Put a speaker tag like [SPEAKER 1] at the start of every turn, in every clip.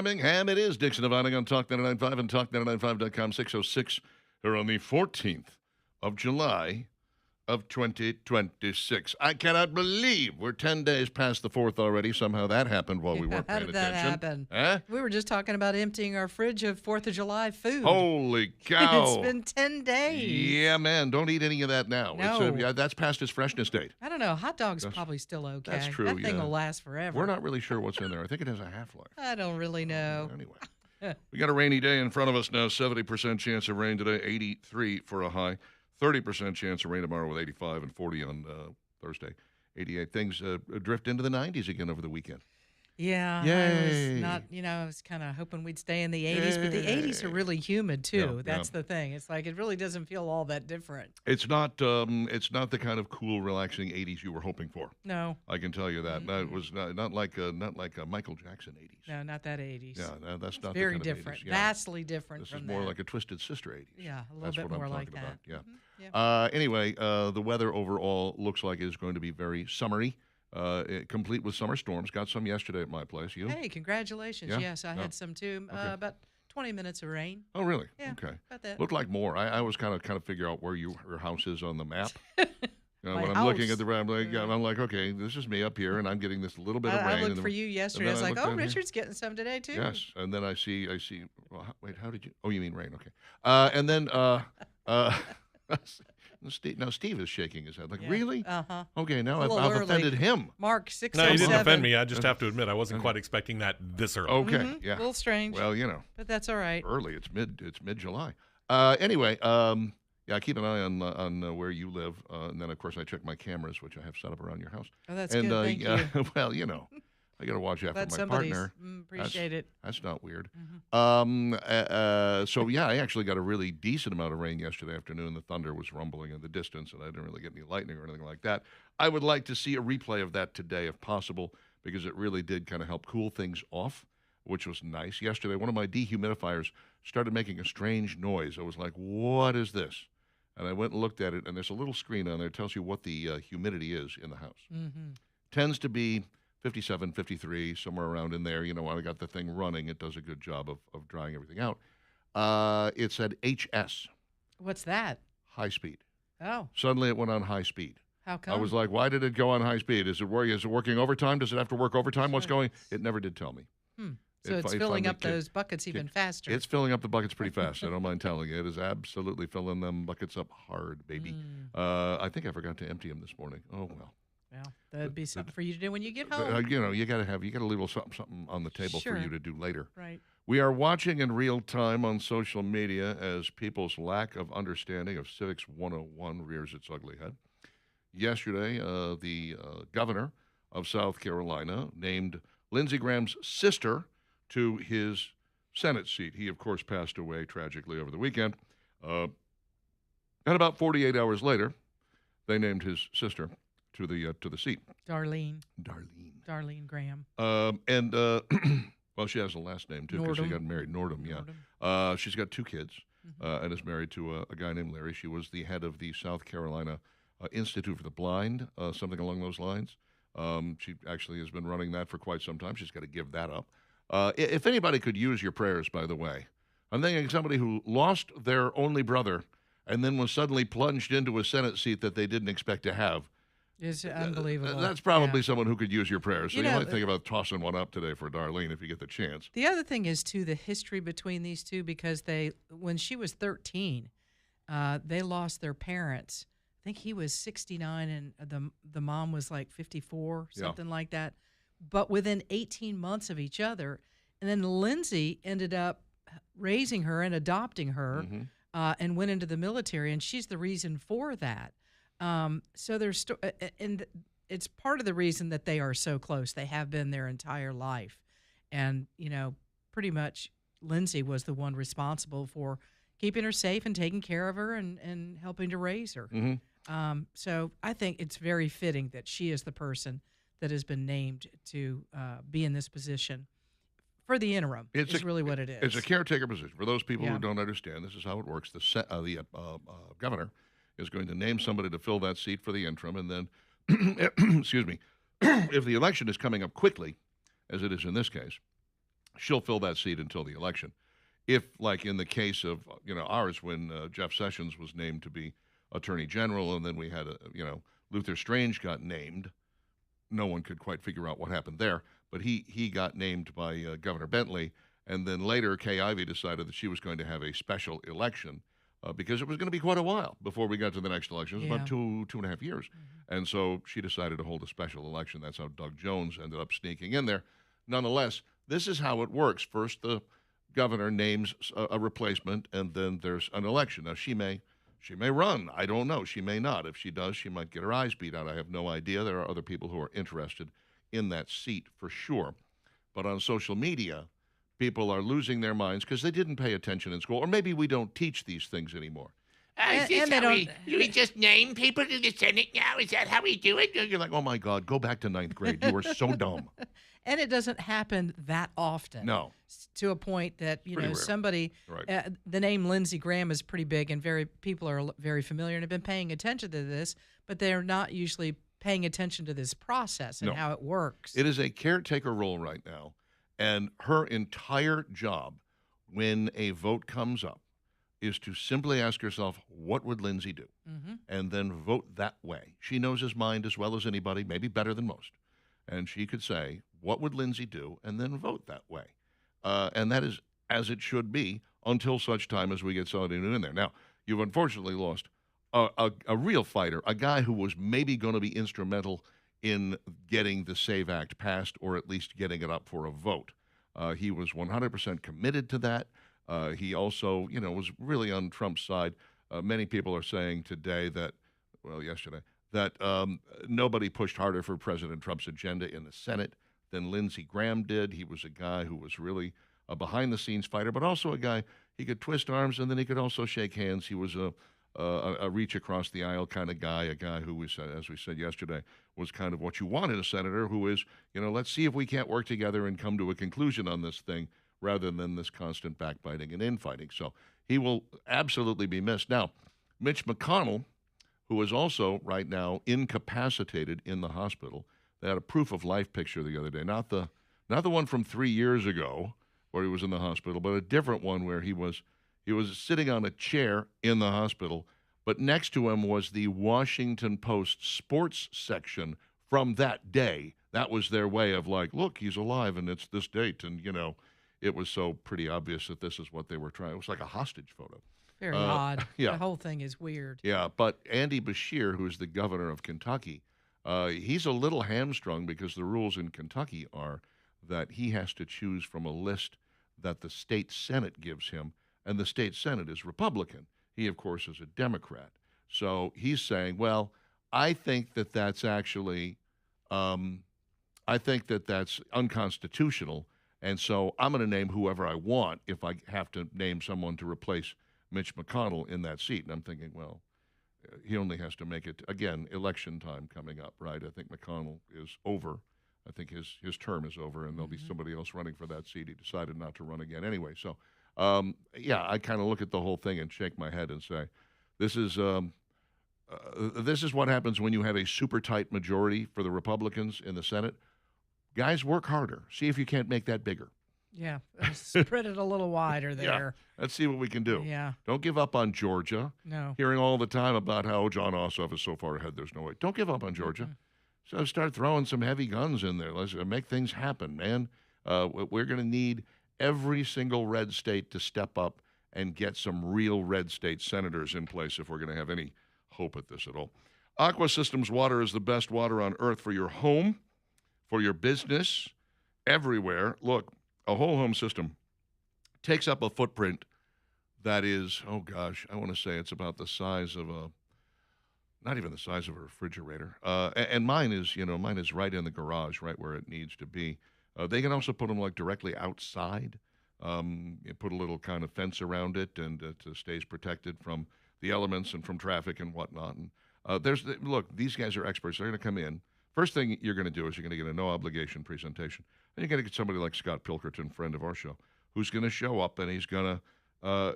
[SPEAKER 1] Birmingham. It is Dixon Dividing on Talk 99.5 and Talk995.com. 6:06 here on the 14th of July of 2026. I cannot believe we're 10 days past the 4th already. Somehow that happened while we weren't
[SPEAKER 2] How
[SPEAKER 1] paying
[SPEAKER 2] did that
[SPEAKER 1] attention.
[SPEAKER 2] happen?
[SPEAKER 1] Huh?
[SPEAKER 2] We were just talking about emptying our fridge of 4th of July food.
[SPEAKER 1] Holy cow.
[SPEAKER 2] It's been 10 days.
[SPEAKER 1] Yeah, man. Don't eat any of that now.
[SPEAKER 2] No.
[SPEAKER 1] That's past its freshness date.
[SPEAKER 2] I don't know. Hot dog's probably still okay.
[SPEAKER 1] That's true,
[SPEAKER 2] That thing
[SPEAKER 1] yeah.
[SPEAKER 2] will last forever.
[SPEAKER 1] We're not really sure what's in there. I think it has a half-life.
[SPEAKER 2] I don't really know.
[SPEAKER 1] Anyway, we got a rainy day in front of us now. 70% chance of rain today, 83 for a high. 30% chance of rain tomorrow with 85 and 40 on Thursday. 88. Things drift into the 90s again over the weekend.
[SPEAKER 2] Yeah,
[SPEAKER 1] Yay.
[SPEAKER 2] I was kind of hoping we'd stay in the 80s, but the 80s are really humid too.
[SPEAKER 1] Yeah,
[SPEAKER 2] That's the thing. It's like it really doesn't feel all that different.
[SPEAKER 1] It's not the kind of cool, relaxing 80s you were hoping for.
[SPEAKER 2] No.
[SPEAKER 1] I can tell you that.
[SPEAKER 2] Mm-hmm.
[SPEAKER 1] No, it was not like a Michael Jackson 80s.
[SPEAKER 2] No, not that 80s.
[SPEAKER 1] Yeah, no, that's not
[SPEAKER 2] Very
[SPEAKER 1] the kind
[SPEAKER 2] different.
[SPEAKER 1] of 80s. Yeah.
[SPEAKER 2] Vastly different
[SPEAKER 1] This
[SPEAKER 2] from
[SPEAKER 1] is
[SPEAKER 2] that.
[SPEAKER 1] more like a Twisted Sister 80s.
[SPEAKER 2] Yeah, a little
[SPEAKER 1] That's
[SPEAKER 2] bit
[SPEAKER 1] what
[SPEAKER 2] more
[SPEAKER 1] I'm
[SPEAKER 2] like
[SPEAKER 1] talking
[SPEAKER 2] that.
[SPEAKER 1] about. Yeah. Anyway, the weather overall looks like it's going to be very summery, complete with summer storms. Got some yesterday at my place. You?
[SPEAKER 2] Hey, congratulations.
[SPEAKER 1] Yeah?
[SPEAKER 2] Yes, I had some too.
[SPEAKER 1] Okay.
[SPEAKER 2] About 20 minutes of rain.
[SPEAKER 1] Oh, really?
[SPEAKER 2] Yeah,
[SPEAKER 1] Okay.
[SPEAKER 2] about that.
[SPEAKER 1] Looked like more. I was kind of figure out where your house is on the map.
[SPEAKER 2] My
[SPEAKER 1] When I'm looking
[SPEAKER 2] house.
[SPEAKER 1] at the map, I'm like, okay, this is me up here, and I'm getting this little bit of rain.
[SPEAKER 2] I
[SPEAKER 1] and
[SPEAKER 2] looked
[SPEAKER 1] then-
[SPEAKER 2] for you yesterday. I
[SPEAKER 1] then
[SPEAKER 2] was
[SPEAKER 1] I
[SPEAKER 2] like,
[SPEAKER 1] looked
[SPEAKER 2] oh,
[SPEAKER 1] down here.
[SPEAKER 2] Richard's getting some today too.
[SPEAKER 1] Yes, and then I see. Well, wait, how did you? Oh, you mean rain? Okay. And then Steve is shaking his head. Like,
[SPEAKER 2] Yeah.
[SPEAKER 1] really?
[SPEAKER 2] Uh-huh.
[SPEAKER 1] Okay, now
[SPEAKER 2] It's a
[SPEAKER 1] I've
[SPEAKER 2] little early.
[SPEAKER 1] offended him.
[SPEAKER 2] Mark, 6
[SPEAKER 3] No, you didn't
[SPEAKER 2] 07.
[SPEAKER 3] offend me. I just have to admit I wasn't quite expecting that this early.
[SPEAKER 1] Okay,
[SPEAKER 2] Mhm.
[SPEAKER 1] yeah.
[SPEAKER 2] A little strange,
[SPEAKER 1] Well,
[SPEAKER 2] but that's all right.
[SPEAKER 1] early. It's mid July. Anyway, yeah, I keep an eye on where you live, and then of course I check my cameras, which I have set up around your house.
[SPEAKER 2] Oh, that's
[SPEAKER 1] And
[SPEAKER 2] good. Thank you.
[SPEAKER 1] well, I got to watch after
[SPEAKER 2] Glad
[SPEAKER 1] my
[SPEAKER 2] somebody's
[SPEAKER 1] partner.
[SPEAKER 2] appreciate it.
[SPEAKER 1] That's not weird.
[SPEAKER 2] Mm-hmm.
[SPEAKER 1] So yeah, I actually got a really decent amount of rain yesterday afternoon. The thunder was rumbling in the distance, and I didn't really get any lightning or anything like that. I would like to see a replay of that today, if possible, because it really did kind of help cool things off, which was nice. Yesterday, one of my dehumidifiers started making a strange noise. I was like, "What is this?" And I went and looked at it, and there's a little screen on there that tells you what the humidity is in the house.
[SPEAKER 2] Mm-hmm.
[SPEAKER 1] Tends to be 57, 53, somewhere around in there. When I got the thing running, it does a good job of drying everything out. It said HS,
[SPEAKER 2] What's that?
[SPEAKER 1] high speed.
[SPEAKER 2] Oh,
[SPEAKER 1] Suddenly it went on high speed.
[SPEAKER 2] how come?
[SPEAKER 1] I was like, why did it go on high speed? Is it working overtime? Does it have to work overtime? What's going? It never did tell me.
[SPEAKER 2] So it's
[SPEAKER 1] it
[SPEAKER 2] filling
[SPEAKER 1] finally
[SPEAKER 2] up those buckets even faster.
[SPEAKER 1] It's filling up the buckets pretty fast. I don't mind telling you. It is absolutely filling them buckets up hard, baby. I think I forgot to empty them this morning. Oh, well.
[SPEAKER 2] Well, that'd be something for you to do when you get home.
[SPEAKER 1] You got to leave a little something on the table for
[SPEAKER 2] Sure.
[SPEAKER 1] you to do later.
[SPEAKER 2] Right.
[SPEAKER 1] We are watching in real time on social media as people's lack of understanding of Civics 101 rears its ugly head. Yesterday, the governor of South Carolina named Lindsey Graham's sister to his Senate seat. He, of course, passed away tragically over the weekend. And about 48 hours later, they named his sister to the seat.
[SPEAKER 2] Darlene
[SPEAKER 1] Darlene.
[SPEAKER 2] Graham.
[SPEAKER 1] Well, she has a last name, too, because she
[SPEAKER 2] Nordum.
[SPEAKER 1] got married. Nordum, yeah.
[SPEAKER 2] Nordum.
[SPEAKER 1] She's got 2 kids and is married to a guy named Larry. She was the head of the South Carolina Institute for the Blind, something along those lines. She actually has been running that for quite some time. She's got to give that up. If anybody could use your prayers, by the way, I'm thinking somebody who lost their only brother and then was suddenly plunged into a Senate seat that they didn't expect to have.
[SPEAKER 2] It's unbelievable.
[SPEAKER 1] That's probably
[SPEAKER 2] Yeah.
[SPEAKER 1] someone who could use your prayers. So you
[SPEAKER 2] know,
[SPEAKER 1] might think about tossing one up today for Darlene if you get the chance.
[SPEAKER 2] The other thing is, too, the history between these two, because when she was 13, they lost their parents. I think he was 69 and the mom was like 54, something like that. But within 18 months of each other. And then Lindsay ended up raising her and adopting her and went into the military, and she's the reason for that. So there's and it's part of the reason that they are so close. They have been their entire life. And, pretty much Lindsay was the one responsible for keeping her safe and taking care of her and helping to raise her. So I think it's very fitting that she is the person that has been named to be in this position for the interim. It's really what it is.
[SPEAKER 1] It's a caretaker position. For those people
[SPEAKER 2] Yeah.
[SPEAKER 1] who don't understand, this is how it works. The governor is going to name somebody to fill that seat for the interim, and then, excuse me, if the election is coming up quickly, as it is in this case, she'll fill that seat until the election. If, like in the case of ours, when Jeff Sessions was named to be Attorney General, and then we had Luther Strange got named. No one could quite figure out what happened there, but he got named by Governor Bentley, and then later Kay Ivey decided that she was going to have a special election because it was going to be quite a while before we got to the next election. It was about 2.5 years, and so she decided to hold a special election. That's how Doug Jones ended up sneaking in there. Nonetheless, this is how it works. First, the governor names a replacement, and then there's an election. Now, she may run. I don't know. She may not. If she does, she might get her eyes beat out. I have no idea. There are other people who are interested in that seat for sure. But on social media, people are losing their minds because they didn't pay attention in school, or maybe we don't teach these things anymore.
[SPEAKER 4] Is this how we just name people to the Senate now? Is that how we do it?
[SPEAKER 1] You're like, oh my God, go back to ninth grade. You were so dumb.
[SPEAKER 2] And it doesn't happen that often.
[SPEAKER 1] No.
[SPEAKER 2] To a point that,
[SPEAKER 1] Pretty rare.
[SPEAKER 2] somebody,
[SPEAKER 1] Right.
[SPEAKER 2] the name Lindsey Graham is pretty big and people are very familiar and have been paying attention to this, but they're not usually paying attention to this process and
[SPEAKER 1] No.
[SPEAKER 2] how it works.
[SPEAKER 1] It is a caretaker role right now, and her entire job when a vote comes up is to simply ask herself, what would Lindsey do?
[SPEAKER 2] Mm-hmm.
[SPEAKER 1] And then vote that way. She knows his mind as well as anybody, maybe better than most. And she could say, what would Lindsey do? And then vote that way. And that is as it should be until such time as we get somebody new in there. Now, you've unfortunately lost a real fighter, a guy who was maybe going to be instrumental in getting the SAVE Act passed, or at least getting it up for a vote. He was 100% committed to that. He also, was really on Trump's side. Many people are saying today yesterday, that nobody pushed harder for President Trump's agenda in the Senate than Lindsey Graham did. He was a guy who was really a behind-the-scenes fighter, but also a guy, he could twist arms, and then he could also shake hands. He was a reach across the aisle kind of guy, a guy who was, as we said yesterday, was kind of what you want in a senator, who is, let's see if we can't work together and come to a conclusion on this thing rather than this constant backbiting and infighting. So he will absolutely be missed. Now, Mitch McConnell, who is also right now incapacitated in the hospital. They had a proof of life picture the other day, not the one from 3 years ago where he was in the hospital, but a different one where he was sitting on a chair in the hospital, but next to him was the Washington Post sports section from that day. That was their way of like, look, he's alive and it's this date, and it was so pretty obvious that this is what they were trying. It was like a hostage photo.
[SPEAKER 2] Very odd.
[SPEAKER 1] yeah.
[SPEAKER 2] The whole thing is weird.
[SPEAKER 1] Yeah, but Andy Beshear, who's the governor of Kentucky, he's a little hamstrung because the rules in Kentucky are that he has to choose from a list that the state Senate gives him, and the state Senate is Republican. He, of course, is a Democrat. So he's saying, well, I think that that's actually, I think that that's unconstitutional, and so I'm going to name whoever I want if I have to name someone to replace Mitch McConnell in that seat. And I'm thinking, well, he only has to make it, again, election time coming up, right? I think McConnell is over. I think his term is over, and there'll be somebody else running for that seat. He decided not to run again anyway. So, I kind of look at the whole thing and shake my head and say, this is what happens when you have a super tight majority for the Republicans in the Senate. Guys, work harder. See if you can't make that bigger.
[SPEAKER 2] Yeah, spread it a little wider there.
[SPEAKER 1] Yeah, let's see what we can do.
[SPEAKER 2] Yeah.
[SPEAKER 1] Don't give up on Georgia.
[SPEAKER 2] No.
[SPEAKER 1] Hearing all the time about how John Ossoff is so far ahead, there's no way. Don't give up on Georgia. So start throwing some heavy guns in there. Let's make things happen, man. We're going to need every single red state to step up and get some real red state senators in place if we're going to have any hope at this at all. Aqua Systems water is the best water on earth for your home, for your business, everywhere. Look, a whole home system takes up a footprint that is, I want to say it's about the size of not even the size of a refrigerator. And mine is right in the garage, right where it needs to be. They can also put them like directly outside. You put a little kind of fence around it, and it stays protected from the elements and from traffic and whatnot. And look, these guys are experts. They're going to come in. First thing you're going to do is you're going to get a no-obligation presentation. Then you're going to get somebody like Scott Pilkerton, friend of our show, who's going to show up, and he's going to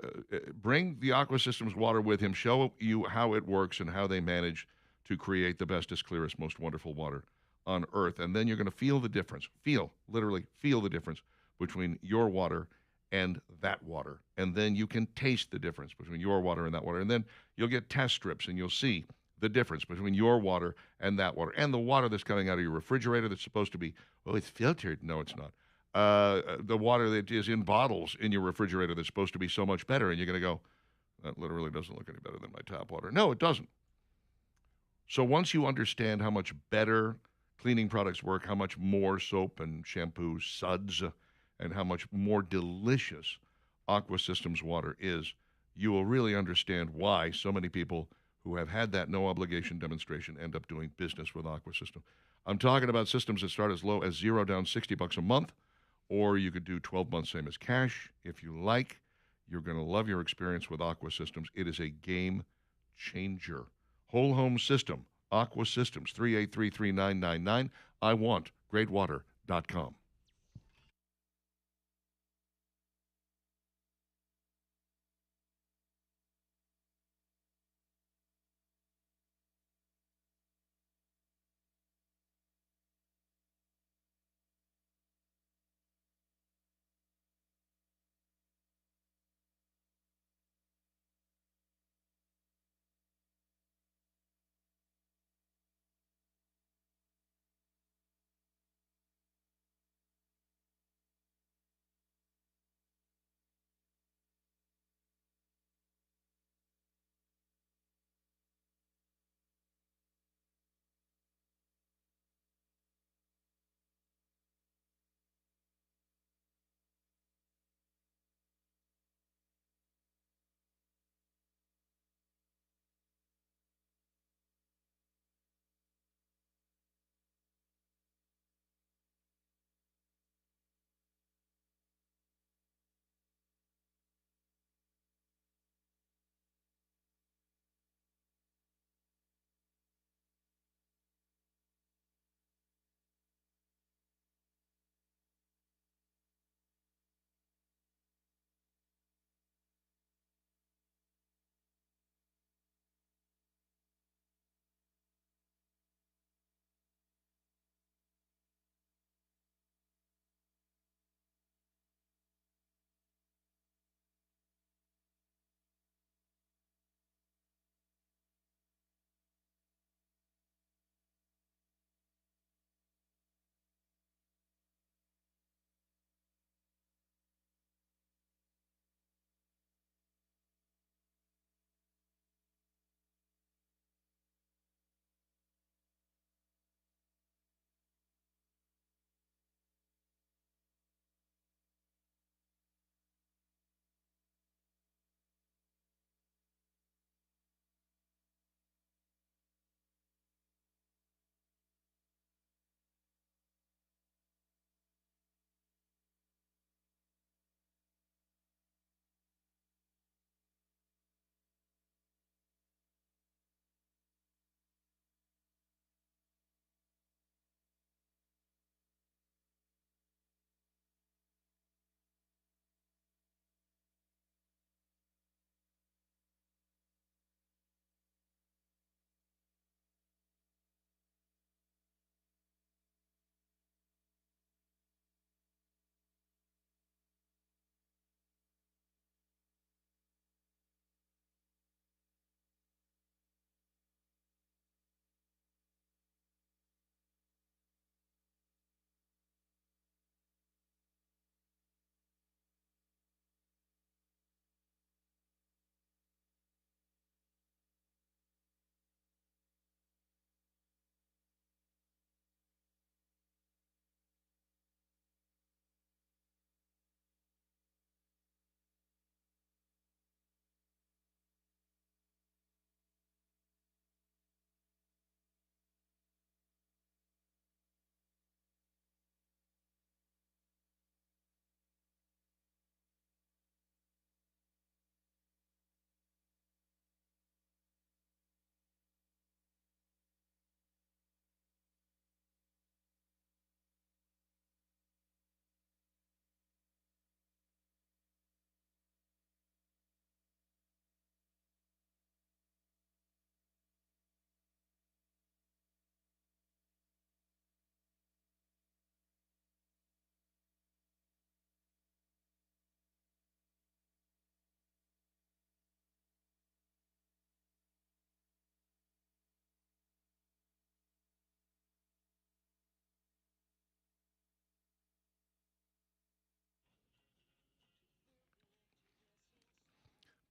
[SPEAKER 1] bring the Aqua Systems water with him, show you how it works and how they manage to create the bestest, clearest, most wonderful water on earth. And then you're going to feel the difference. Literally feel the difference between your water and that water. And then you can taste the difference between your water and that water. And then you'll get test strips and you'll see the difference between your water and that water. And the water that's coming out of your refrigerator that's supposed to be, oh, it's filtered. No, it's not. The water that is in bottles in your refrigerator that's supposed to be so much better. And you're going to go, that literally doesn't look any better than my tap water. No, it doesn't. So once you understand how much better cleaning products work, how much more soap and shampoo, suds, and how much more delicious Aqua Systems water is, you will really understand why so many people who have had that no obligation demonstration end up doing business with Aqua System. I'm talking about systems that start as low as $0 down $60 a month, or you could do 12 months same as cash. If you like, you're going to love your experience with Aqua Systems. It is a game changer. Whole home system, Aqua Systems, 3833999. I want greatwater.com.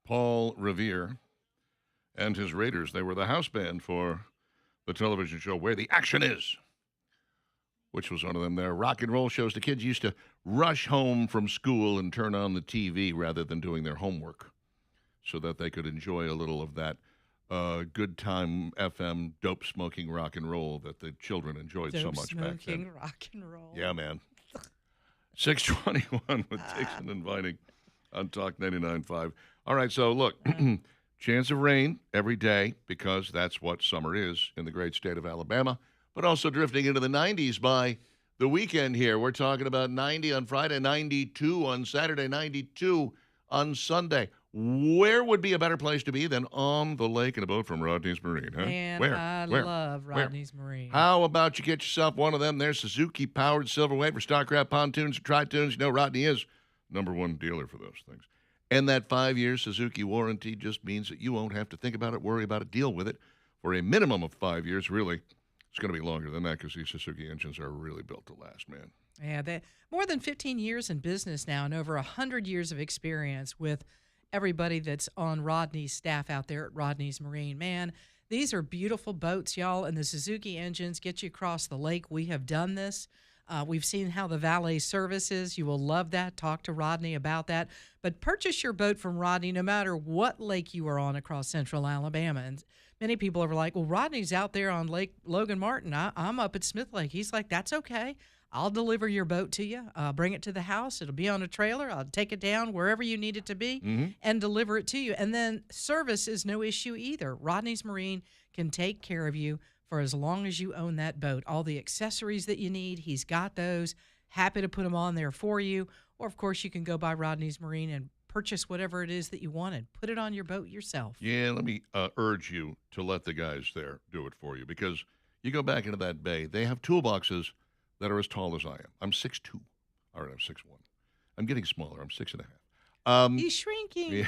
[SPEAKER 1] Paul Revere and his Raiders. They were the house band for the television show Where the Action Is, which was one of them there rock and roll shows. The kids used to rush home from school and turn on the TV rather than doing their homework so that they could enjoy a little of that good time FM dope smoking rock and roll that the children enjoyed so much back then.
[SPEAKER 2] Smoking rock and roll.
[SPEAKER 1] Yeah, man. 621 with Dixon and Vining on Talk 99.5. All right, so look, chance of rain every day because that's what summer is in the great state of Alabama, but also drifting into the 90s by the weekend here. We're talking about 90 on Friday, 92 on Saturday, 92 on Sunday. Where would be a better place to be than on the lake in a boat from Rodney's Marine? Huh?
[SPEAKER 2] And
[SPEAKER 1] Where?
[SPEAKER 2] I
[SPEAKER 1] Where?
[SPEAKER 2] love
[SPEAKER 1] Where?
[SPEAKER 2] Rodney's Marine.
[SPEAKER 1] How about you get yourself one of them? There's Suzuki-powered Silverwave for Starcraft pontoons and tri-toons. You know Rodney is #1 dealer for those things. And that 5-year Suzuki warranty just means that you won't have to think about it, worry about it, deal with it for a minimum of 5 years. Really, it's going to be longer than that because these Suzuki engines are really built to last, man.
[SPEAKER 2] Yeah, they more than 15 years in business now and over 100 years of experience with everybody that's on Rodney's staff out there at Rodney's Marine. Man, these are beautiful boats, y'all, and the Suzuki engines get you across the lake. We have done this. We've seen how the valet service is. You will love that. Talk to Rodney about that. But purchase your boat from Rodney no matter what lake you are on across central Alabama. And many people are like, well, Rodney's out there on Lake Logan Martin. I'm up at Smith Lake. He's like, that's okay. I'll deliver your boat to you. Bring it to the house. It'll be on a trailer. I'll take it down wherever you need it to be and deliver it to you. And then service is no issue either. Rodney's Marine can take care of you for as long as you own that boat. All the accessories that you need, he's got those. Happy to put them on there for you. Or, of course, you can go by Rodney's Marine and purchase whatever it is that you wanted. Put it on your boat yourself.
[SPEAKER 1] Yeah, let me urge you to let the guys there do it for you because you go back into that bay. They have toolboxes that are as tall as I am. I'm 6'2". All right, I'm 6'1". I'm getting smaller. I'm 6.5.
[SPEAKER 2] He's shrinking.
[SPEAKER 1] Yeah.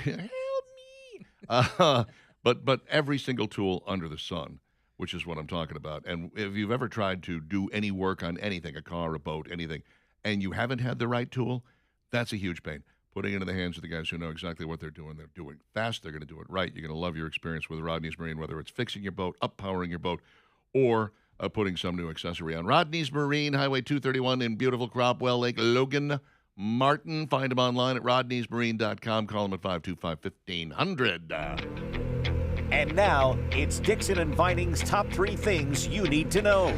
[SPEAKER 2] Help me.
[SPEAKER 1] But every single tool under the sun, which is what I'm talking about. And if you've ever tried to do any work on anything, a car, a boat, anything, and you haven't had the right tool, that's a huge pain. Putting it into the hands of the guys who know exactly what they're doing. They're doing fast. They're going to do it right. You're going to love your experience with Rodney's Marine, whether it's fixing your boat, up-powering your boat, or putting some new accessory on. Rodney's Marine, Highway 231 in beautiful Cropwell Lake, Logan Martin. Find him online at rodneysmarine.com. Call him at 525-1500.
[SPEAKER 5] And now, it's Dixon and Vining's top 3 things you need to know.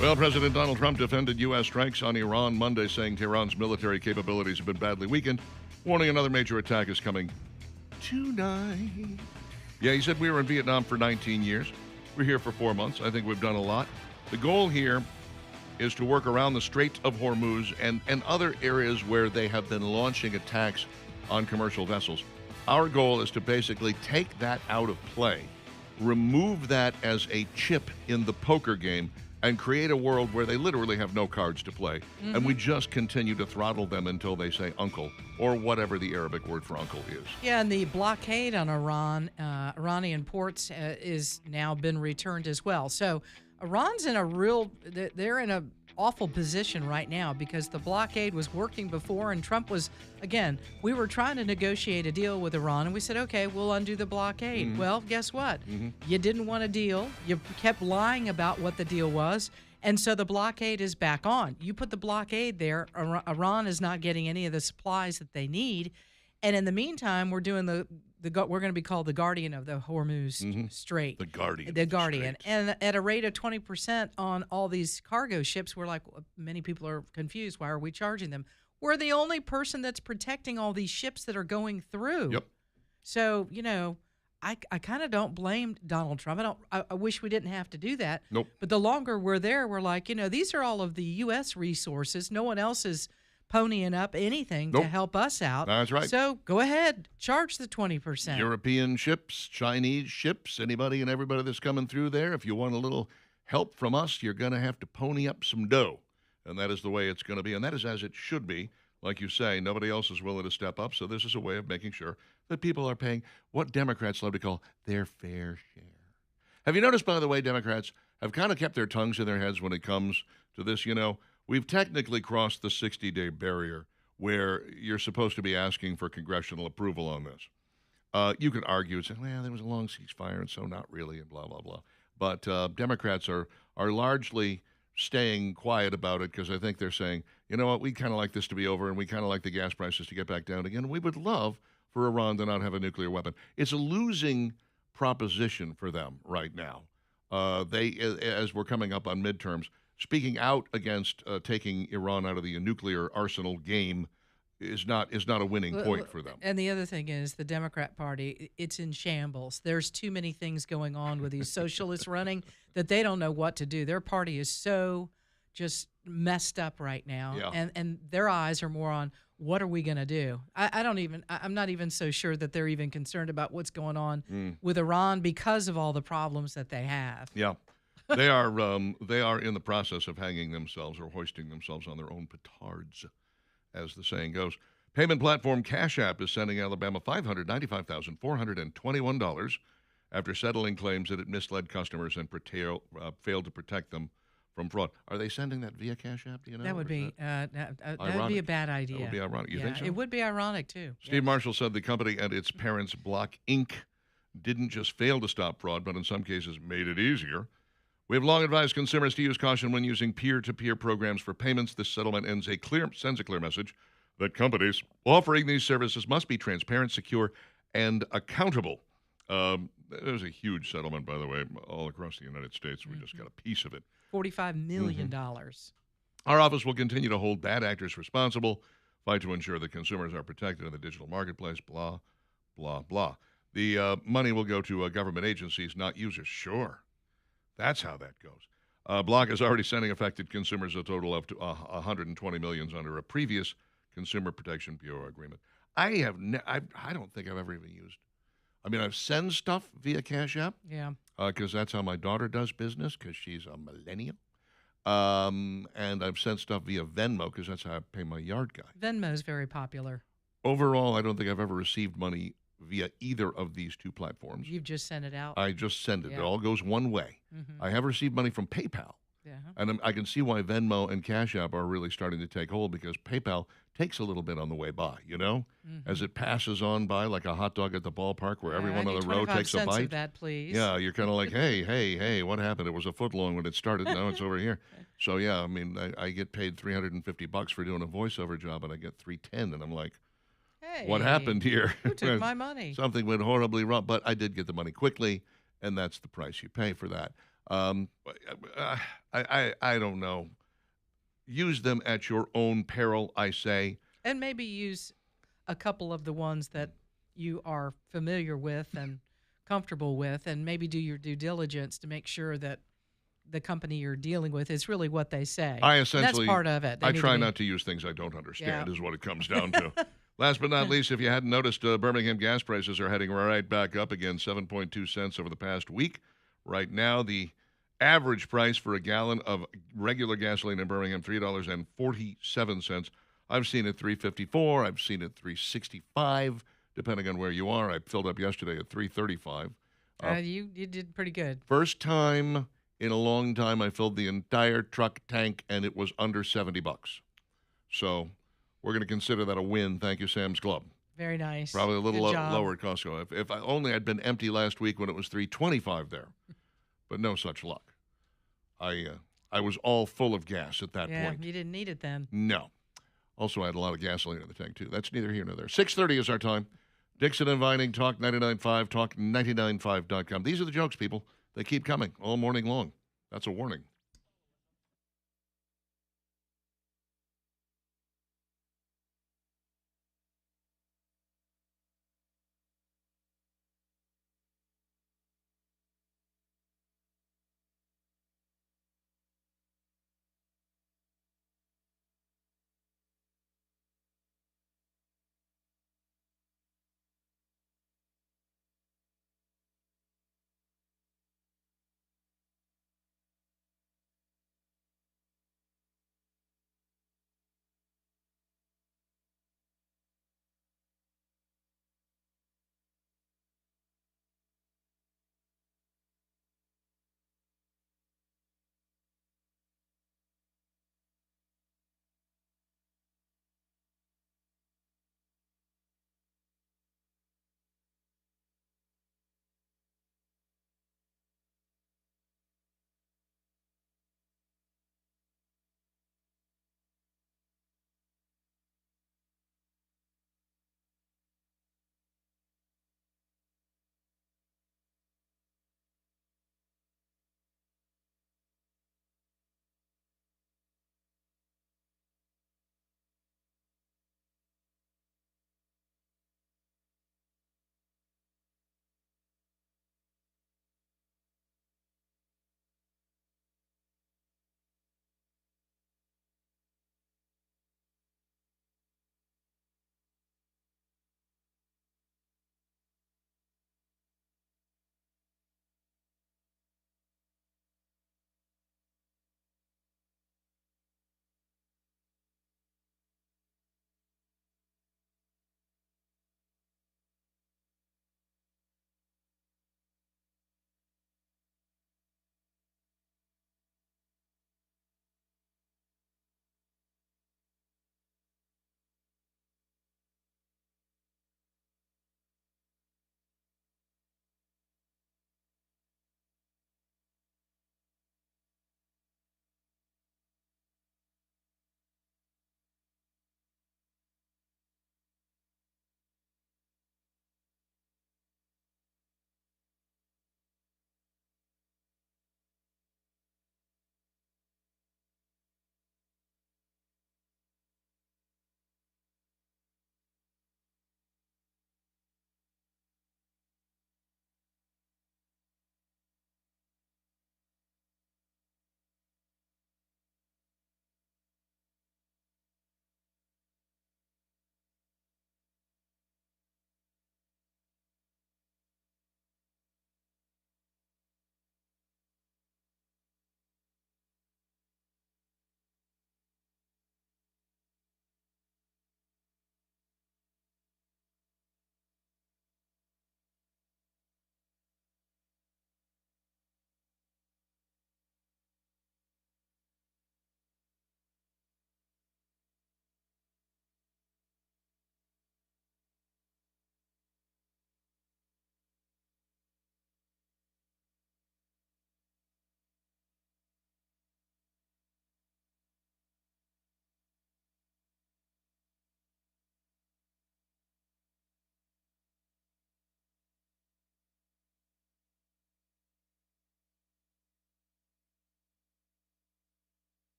[SPEAKER 1] Well, President Donald Trump defended U.S. strikes on Iran Monday, saying Tehran's military capabilities have been badly weakened, warning another major attack is coming tonight. Yeah, he said we were in Vietnam for 19 years. We're here for 4 months. I think we've done a lot. The goal here is to work around the Strait of Hormuz and other areas where they have been launching attacks on commercial vessels. Our goal is to basically take that out of play, remove that as a chip in the poker game, and create a world where they literally have no cards to play. And we just continue to throttle them until they say uncle, or whatever the Arabic word for uncle is.
[SPEAKER 2] Yeah, and the blockade on Iranian ports is now been returned as well. So Iran's in they're in a awful position right now because the blockade was working before and Trump was, again, we were trying to negotiate a deal with Iran and we said, okay, we'll undo the blockade. Well, guess what? You didn't want a deal. You kept lying about what the deal was. And so the blockade is back on. You put the blockade there, Iran is not getting any of the supplies that they need. And in the meantime, we're doing we're going to be called the Guardian of the Hormuz Strait.
[SPEAKER 1] The Guardian.
[SPEAKER 2] The Guardian. And at a rate of 20% on all these cargo ships, we're like, many people are confused. Why are we charging them? We're the only person that's protecting all these ships that are going through.
[SPEAKER 1] Yep.
[SPEAKER 2] So, I kind of don't blame Donald Trump. I wish we didn't have to do that.
[SPEAKER 1] Nope.
[SPEAKER 2] But the longer we're there, we're like, these are all of the U.S. resources. No one else is ponying up anything to help us out.
[SPEAKER 1] That's right.
[SPEAKER 2] So go ahead, charge the 20%.
[SPEAKER 1] European ships, Chinese ships, anybody and everybody that's coming through there, if you want a little help from us, you're going to have to pony up some dough. And that is the way it's going to be. And that is as it should be. Like you say, nobody else is willing to step up. So this is a way of making sure that people are paying what Democrats love to call their fair share. Have you noticed, by the way, Democrats have kind of kept their tongues in their heads when it comes to this? We've technically crossed the 60-day barrier where you're supposed to be asking for congressional approval on this. You could argue and say, well, there was a long ceasefire, and so not really, and blah, blah, blah. But Democrats are largely staying quiet about it because I think they're saying, you know what, we kind of like this to be over, and we kind of like the gas prices to get back down again. We would love for Iran to not have a nuclear weapon. It's a losing proposition for them right now. As we're coming up on midterms, speaking out against taking Iran out of the nuclear arsenal game is not a winning point for them.
[SPEAKER 2] And the other thing is the Democrat Party, it's in shambles. There's too many things going on with these socialists running that they don't know what to do. Their party is so just messed up right now.
[SPEAKER 1] Yeah.
[SPEAKER 2] And their eyes are more on what are we going to do? I'm not even so sure that they're even concerned about what's going on with Iran because of all the problems that they have.
[SPEAKER 1] Yeah. They are in the process of hanging themselves or hoisting themselves on their own petards, as the saying goes. Payment platform Cash App is sending Alabama $595,421 after settling claims that it misled customers and failed to protect them from fraud. Are they sending that via Cash App? Do you know?
[SPEAKER 2] That would be that would be a bad idea.
[SPEAKER 1] That would be ironic. You think so?
[SPEAKER 2] It would be ironic too.
[SPEAKER 1] Steve Marshall said the company and its parents, Block Inc., didn't just fail to stop fraud, but in some cases made it easier. We have long advised consumers to use caution when using peer-to-peer programs for payments. This settlement sends a clear message that companies offering these services must be transparent, secure, and accountable. There's a huge settlement, by the way, all across the United States. We just got a piece of it.
[SPEAKER 2] $45 million.
[SPEAKER 1] Our office will continue to hold bad actors responsible, fight to ensure that consumers are protected in the digital marketplace, blah, blah, blah. The money will go to government agencies, not users. Sure. That's how that goes. Block is already sending affected consumers a total of $120 million under a previous Consumer Protection Bureau agreement. I don't think I've ever even used. I mean, I've sent stuff via Cash App.
[SPEAKER 2] Yeah.
[SPEAKER 1] Because that's how my daughter does business, because she's a millennial. And I've sent stuff via Venmo, because that's how I pay my yard guy.
[SPEAKER 2] Venmo's very popular.
[SPEAKER 1] Overall, I don't think I've ever received money via either of these two platforms.
[SPEAKER 2] You've just sent it out.
[SPEAKER 1] I just send it.
[SPEAKER 2] Yeah.
[SPEAKER 1] It all goes one way.
[SPEAKER 2] Mm-hmm.
[SPEAKER 1] I have received money from PayPal.
[SPEAKER 2] Yeah.
[SPEAKER 1] And I can see why Venmo and Cash App are really starting to take hold, because PayPal takes a little bit on the way by, as it passes on by like a hot dog at the ballpark where everyone on the row takes a bite.
[SPEAKER 2] Of that, please.
[SPEAKER 1] Yeah, you're kind of like, hey, what happened? It was a foot long when it started. Now it's over here. So, yeah, I mean, I get paid $350 for doing a voiceover job, and I get $310, and I'm like,
[SPEAKER 2] hey,
[SPEAKER 1] what happened here?
[SPEAKER 2] Who took my money?
[SPEAKER 1] Something went horribly wrong, but I did get the money quickly, and that's the price you pay for that. I don't know. Use them at your own peril, I say.
[SPEAKER 2] And maybe use a couple of the ones that you are familiar with and comfortable with, and maybe do your due diligence to make sure that the company you're dealing with is really what they say.
[SPEAKER 1] That's
[SPEAKER 2] part of it.
[SPEAKER 1] I try not to use things I don't understand,
[SPEAKER 2] Yeah.
[SPEAKER 1] is what it comes down to. Last but not least, if you hadn't noticed, Birmingham gas prices are heading right back up again, 7.2 cents over the past week. Right now, the average price for a gallon of regular gasoline in Birmingham, $3.47. I've seen it $3.54. I've seen it $3.65, depending on where you are. I filled up yesterday at $3.35.
[SPEAKER 2] You did pretty good.
[SPEAKER 1] First time in a long time I filled the entire truck tank, and it was under $70. So we're going to consider that a win. Thank you, Sam's Club.
[SPEAKER 2] Very nice.
[SPEAKER 1] Probably a little
[SPEAKER 2] Good job.
[SPEAKER 1] lower at Costco. If I only had been empty last week when it was $3.25 there, but no such luck. I was all full of gas at that point.
[SPEAKER 2] You didn't need it then.
[SPEAKER 1] No. Also, I had a lot of gasoline in the tank, too. That's neither here nor there. 6:30 is our time. Dixon and Vining, Talk 99.5, Talk995.com. These are the jokes, people. They keep coming all morning long. That's a warning.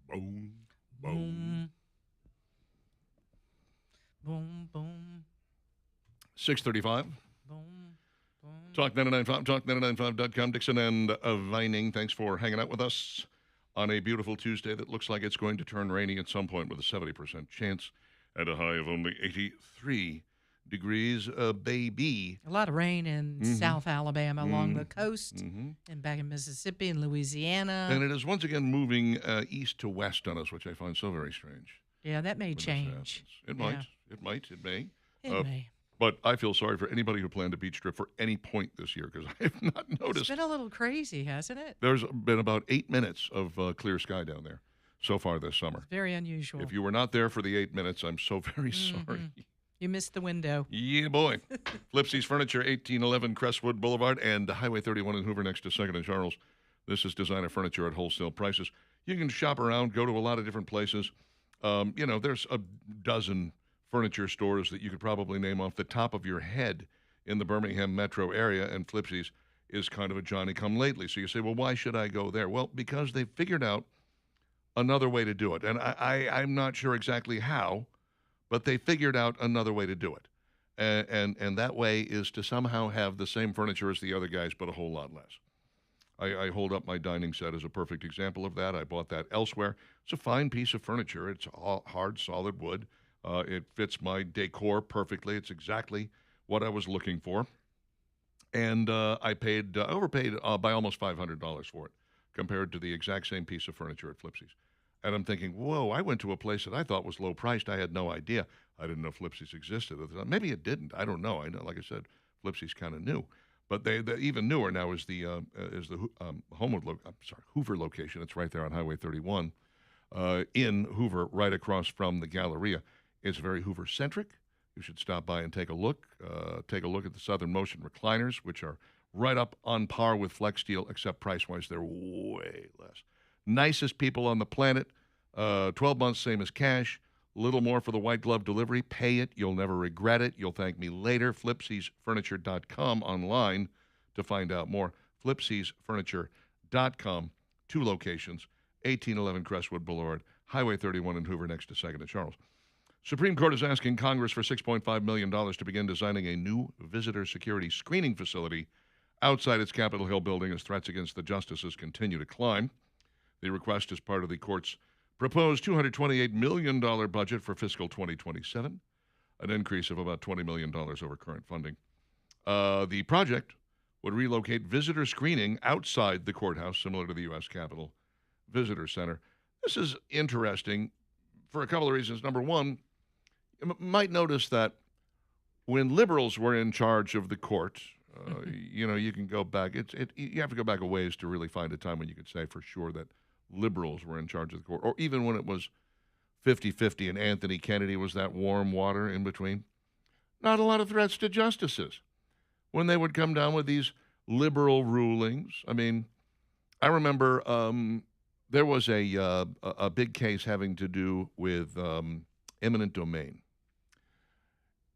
[SPEAKER 1] Boom, boom.
[SPEAKER 2] Boom. Boom, boom,
[SPEAKER 1] 6:35.
[SPEAKER 2] boom, boom.
[SPEAKER 1] Talk 995, talk995.com. Dixon and Vining, thanks for hanging out with us on a beautiful Tuesday that looks like it's going to turn rainy at some point with a 70% chance at a high of only 83 degrees, baby.
[SPEAKER 2] A lot of rain in South Alabama along the coast
[SPEAKER 1] Mhm.
[SPEAKER 2] and back in Mississippi and Louisiana.
[SPEAKER 1] And it is once again moving east to west on us, which I find so very strange.
[SPEAKER 2] Yeah, that may
[SPEAKER 1] when this
[SPEAKER 2] change.
[SPEAKER 1] happens. It
[SPEAKER 2] Yeah.
[SPEAKER 1] might. It might. It may.
[SPEAKER 2] It may.
[SPEAKER 1] But I feel sorry for anybody who planned a beach trip for any point this year because I have not
[SPEAKER 2] It's
[SPEAKER 1] noticed.
[SPEAKER 2] been a little crazy, hasn't it?
[SPEAKER 1] There's been about 8 minutes of clear sky down there so far this summer.
[SPEAKER 2] Very unusual.
[SPEAKER 1] If you were not there for the 8 minutes, I'm so very sorry.
[SPEAKER 2] You missed the window.
[SPEAKER 1] Yeah, boy. Flipsy's Furniture, 1811 Crestwood Boulevard and Highway 31 in Hoover next to 2nd and Charles. This is designer furniture at wholesale prices. You can shop around, go to a lot of different places. There's a dozen furniture stores that you could probably name off the top of your head in the Birmingham metro area, and Flipsy's is kind of a Johnny-come-lately. So you say, well, why should I go there? Well, because they figured out another way to do it. And I'm not sure exactly how, but they figured out another way to do it. And that way is to somehow have the same furniture as the other guys, but a whole lot less. I hold up my dining set as a perfect example of that. I bought that elsewhere. It's a fine piece of furniture. It's all hard, solid wood. It fits my decor perfectly. It's exactly what I was looking for. And I overpaid by almost $500 for it compared to the exact same piece of furniture at Flipsy's. And I'm thinking, whoa, I went to a place that I thought was low priced. I had no idea. I didn't know Flipsy's existed at the time. Maybe it didn't. I don't know. I know, like I said, Flipsy's kind of new. But they even newer now is the Hoover location. It's right there on Highway 31 in Hoover, right across from the Galleria. It's very Hoover-centric. You should stop by and take a look. Take a look at the Southern Motion recliners, which are right up on par with Flex Steel, except price-wise, they're way less. Nicest people on the planet. 12 months, same as cash. Little more for the white glove delivery. Pay it. You'll never regret it. You'll thank me later. Flipsy'sFurniture.com online to find out more. Flipsy'sFurniture.com. 2 locations, 1811 Crestwood Boulevard, Highway 31 in Hoover next to 2nd and Charles. Supreme Court is asking Congress for $6.5 million to begin designing a new visitor security screening facility outside its Capitol Hill building as threats against the justices continue to climb. The request is part of the court's proposed $228 million budget for fiscal 2027, an increase of about $20 million over current funding. The project would relocate visitor screening outside the courthouse, similar to the U.S. Capitol Visitor Center. This is interesting for a couple of reasons. Number one, you might notice that when liberals were in charge of the court, you can go back. You have to go back a ways to really find a time when you could say for sure that liberals were in charge of the court, or even when it was 50-50 and Anthony Kennedy was that warm water in between. Not a lot of threats to justices when they would come down with these liberal rulings. I mean, I remember there was a big case having to do with eminent domain.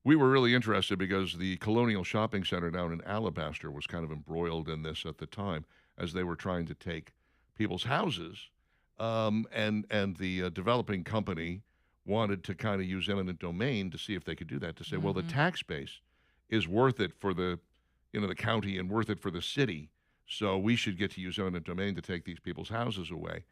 [SPEAKER 1] We were really interested because the Colonial Shopping Center down in Alabaster was kind of embroiled in this at the time as they were trying to take people's houses, and the developing company wanted to kind of use eminent domain to see if they could do that, to say, well, the tax base is worth it for the county and worth it for the city, so we should get to use eminent domain to take these people's houses away.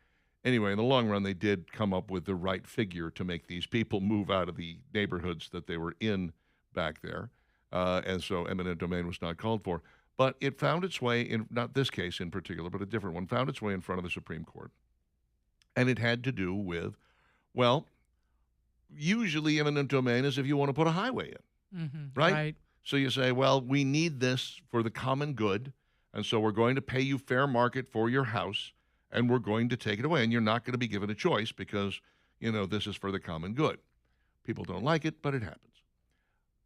[SPEAKER 1] Anyway, in the long run, they did come up with the right figure to make these people move out of the neighborhoods that they were in back there, and so eminent domain was not called for. But it found its way in, not this case in particular, but a different one, found its way in front of the Supreme Court. And it had to do with, well, usually eminent domain is if you want to put a highway in, right? So you say, well, we need this for the common good, and so we're going to pay you fair market for your house, and we're going to take it away, and you're not going to be given a choice because, this is for the common good. People don't like it, but it happens.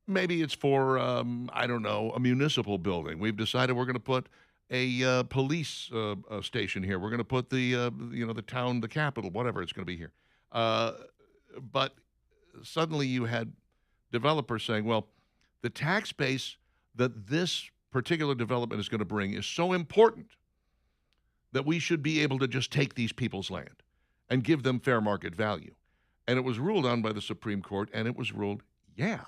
[SPEAKER 1] Maybe it's for, a municipal building. We've decided we're going to put a police station here. We're going to put the the capital, whatever it's going to be here. But suddenly you had developers saying, well, the tax base that this particular development is going to bring is so important that we should be able to just take these people's land and give them fair market value. And it was ruled on by the Supreme Court, and it was ruled, yeah,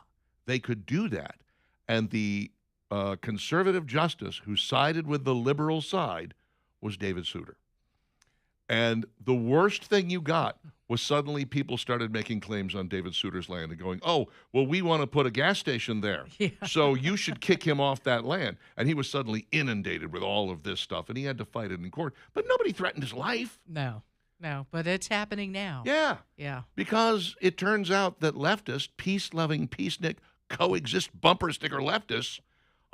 [SPEAKER 1] they could do that. And the conservative justice who sided with the liberal side was David Souter. And the worst thing you got was suddenly people started making claims on David Souter's land and going, oh, well, we want to put a gas station there.
[SPEAKER 2] Yeah.
[SPEAKER 1] So you should kick him off that land. And he was suddenly inundated with all of this stuff, and he had to fight it in court. But nobody threatened his life.
[SPEAKER 2] No, but it's happening now.
[SPEAKER 1] Yeah.
[SPEAKER 2] Yeah.
[SPEAKER 1] Because it turns out that leftists, peace-loving, peacenik, coexist bumper sticker leftists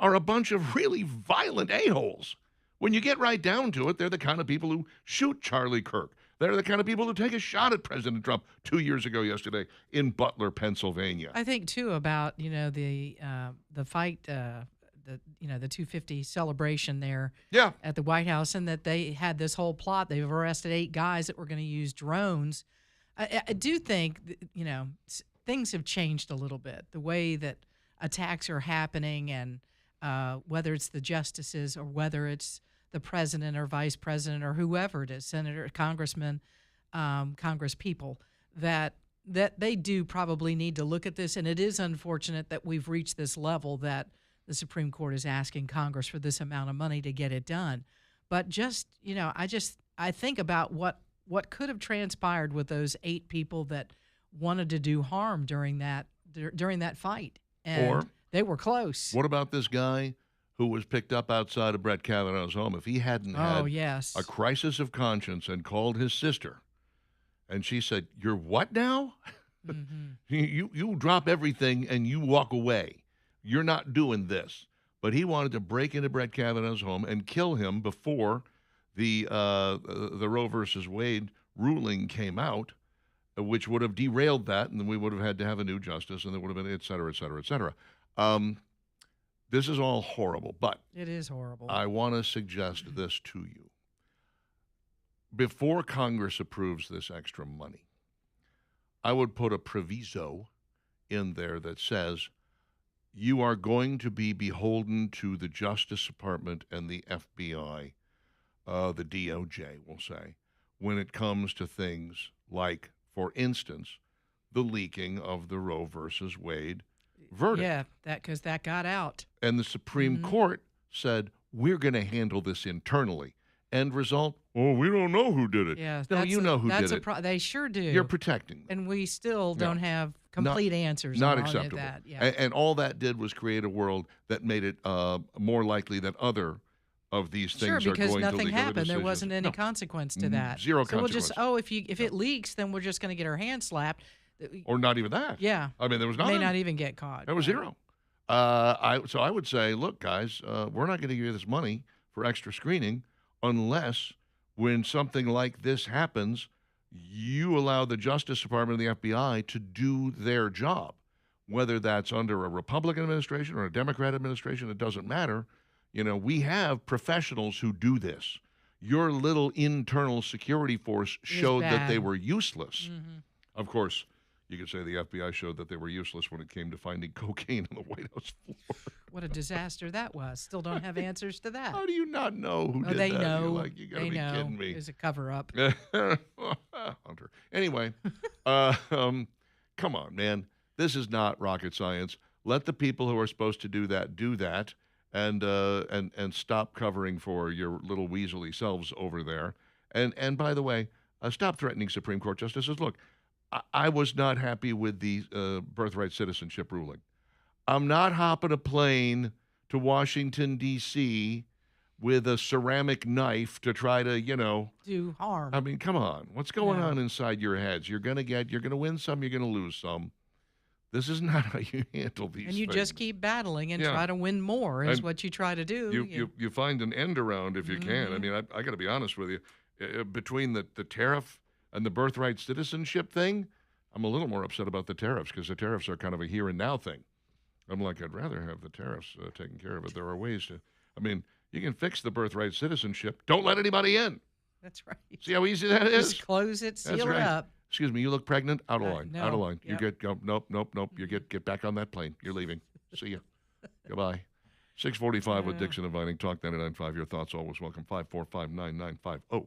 [SPEAKER 1] are a bunch of really violent a-holes. When you get right down to it, they're the kind of people who shoot Charlie Kirk. They're the kind of people who take a shot at President Trump 2 years ago yesterday in Butler, Pennsylvania.
[SPEAKER 2] I think too about the fight, the 250 celebration there
[SPEAKER 1] Yeah.
[SPEAKER 2] at the White House, and that they had this whole plot. They've arrested 8 guys that were going to use drones. I do think things have changed a little bit. The way that attacks are happening, and whether it's the justices or whether it's the president or vice president or whoever it is, senator, congressman, congress people, that they do probably need to look at this. And it is unfortunate that we've reached this level that the Supreme Court is asking Congress for this amount of money to get it done. But I think about what could have transpired with those 8 people that wanted to do harm during that fight. And
[SPEAKER 1] Or
[SPEAKER 2] they were close.
[SPEAKER 1] what about this guy who was picked up outside of Brett Kavanaugh's home? If he hadn't had
[SPEAKER 2] yes.
[SPEAKER 1] a crisis of conscience and called his sister, and she said, "You're what now?"
[SPEAKER 2] Mm-hmm.
[SPEAKER 1] You drop everything and you walk away. You're not doing this. But he wanted to break into Brett Kavanaugh's home and kill him before the Roe versus Wade ruling came out, which would have derailed that, and then we would have had to have a new justice, and there would have been et cetera, et cetera, et cetera. This is all horrible, but
[SPEAKER 2] It is horrible.
[SPEAKER 1] I want to suggest this to you. Before Congress approves this extra money, I would put a proviso in there that says you are going to be beholden to the Justice Department and the FBI, the DOJ, we'll say, when it comes to things like, for instance, the leaking of the Roe versus Wade verdict.
[SPEAKER 2] Yeah, because that got out.
[SPEAKER 1] And the Supreme Court said, we're going to handle this internally. End result, oh, we don't know who did it.
[SPEAKER 2] Yeah,
[SPEAKER 1] No, you know who did it.
[SPEAKER 2] They sure do.
[SPEAKER 1] You're protecting them.
[SPEAKER 2] And we still don't have complete answers
[SPEAKER 1] Not
[SPEAKER 2] on
[SPEAKER 1] acceptable.
[SPEAKER 2] that. Yeah.
[SPEAKER 1] And all that did was create a world that made it more likely that other of these things
[SPEAKER 2] Sure,
[SPEAKER 1] are
[SPEAKER 2] because
[SPEAKER 1] going to
[SPEAKER 2] nothing
[SPEAKER 1] legal
[SPEAKER 2] happened. There
[SPEAKER 1] decisions.
[SPEAKER 2] wasn't any
[SPEAKER 1] No.
[SPEAKER 2] consequence to that.
[SPEAKER 1] Zero
[SPEAKER 2] so we'll just
[SPEAKER 1] consequence.
[SPEAKER 2] if it leaks, then we're just going to get our hands slapped.
[SPEAKER 1] Or not even that.
[SPEAKER 2] Yeah.
[SPEAKER 1] I mean, there was
[SPEAKER 2] May
[SPEAKER 1] nothing.
[SPEAKER 2] not even get caught.
[SPEAKER 1] There was
[SPEAKER 2] Right.
[SPEAKER 1] zero. So I would say, look, guys, we're not going to give you this money for extra screening unless when something like this happens, you allow the Justice Department and the FBI to do their job. Whether that's under a Republican administration or a Democrat administration, it doesn't matter. You know, we have professionals who do this. Your little internal security force showed that they
[SPEAKER 2] bad.
[SPEAKER 1] were useless.
[SPEAKER 2] Mm-hmm.
[SPEAKER 1] Of course, you could say the FBI showed that they were useless when it came to finding cocaine on the White House floor.
[SPEAKER 2] What a disaster that was. Still don't have answers to that.
[SPEAKER 1] How do you not know who did
[SPEAKER 2] They
[SPEAKER 1] that?
[SPEAKER 2] know.
[SPEAKER 1] You're like, you gotta
[SPEAKER 2] They
[SPEAKER 1] be
[SPEAKER 2] know.
[SPEAKER 1] kidding me.
[SPEAKER 2] It's a cover-up.
[SPEAKER 1] Hunter. Anyway, come on, man. This is not rocket science. Let the people who are supposed to do that, and stop covering for your little weaselly selves over there. And by the way, stop threatening Supreme Court justices. Look, I was not happy with the birthright citizenship ruling. I'm not hopping a plane to Washington, D.C. with a ceramic knife to try to,
[SPEAKER 2] Do harm.
[SPEAKER 1] I mean, come on. What's going
[SPEAKER 2] No.
[SPEAKER 1] on inside your heads? You're going to win some, you're going to lose some. This is not how you handle these
[SPEAKER 2] and you
[SPEAKER 1] things.
[SPEAKER 2] just keep battling and
[SPEAKER 1] Yeah.
[SPEAKER 2] try to win more is
[SPEAKER 1] And
[SPEAKER 2] what you try to do.
[SPEAKER 1] You find an end around if you can. I mean, I got to be honest with you. Between the tariff and the birthright citizenship thing, I'm a little more upset about the tariffs because the tariffs are kind of a here and now thing. I'm like, I'd rather have the tariffs taken care of it. There are ways to, I mean, You can fix the birthright citizenship. Don't let anybody in.
[SPEAKER 2] That's right.
[SPEAKER 1] See how easy that is?
[SPEAKER 2] Just close it,
[SPEAKER 1] That's
[SPEAKER 2] seal it
[SPEAKER 1] right.
[SPEAKER 2] up.
[SPEAKER 1] Excuse me, you look pregnant? Out of
[SPEAKER 2] Right,
[SPEAKER 1] line.
[SPEAKER 2] no.
[SPEAKER 1] Out of line. You
[SPEAKER 2] Yep.
[SPEAKER 1] get go. Nope. You get back on that plane. You're leaving. See ya. Goodbye. 645 with
[SPEAKER 2] Yeah.
[SPEAKER 1] Dixon and Vining. Talk 99.5. Your thoughts always welcome. 545-9950.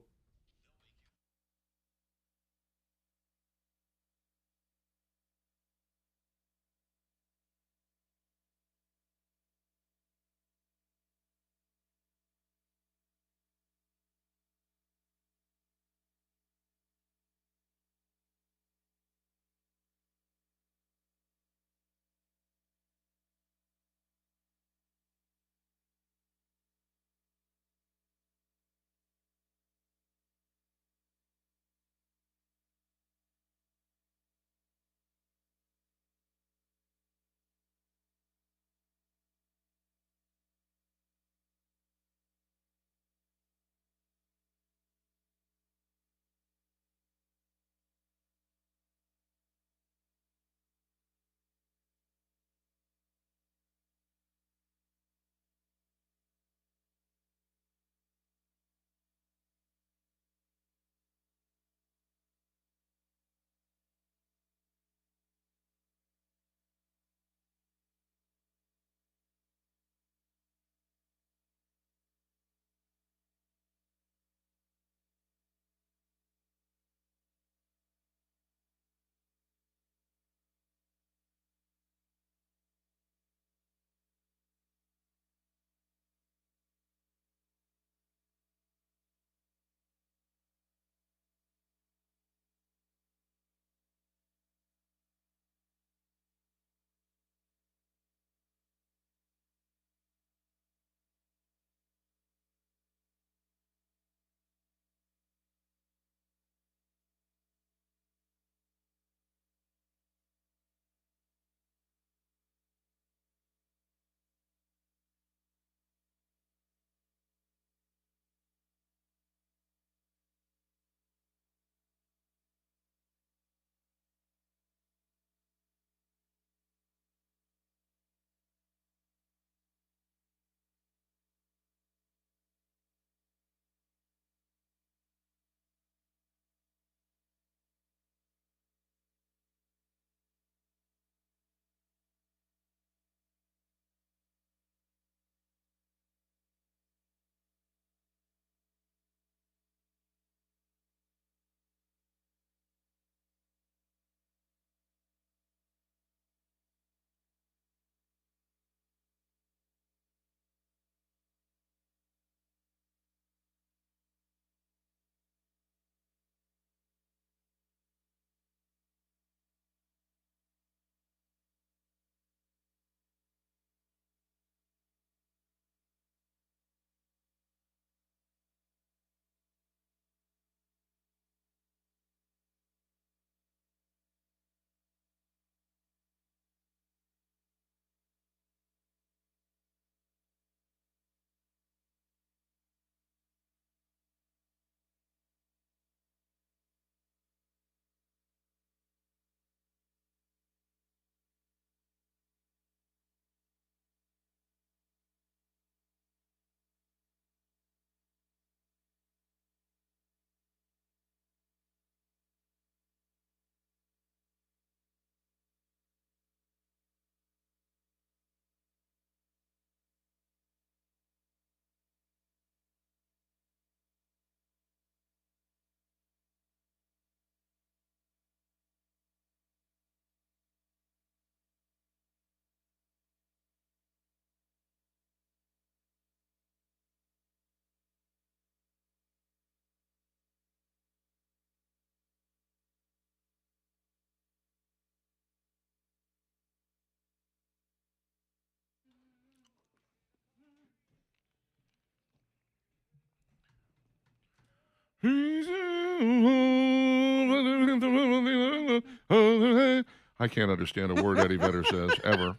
[SPEAKER 1] I can't understand a word Eddie Vedder says ever,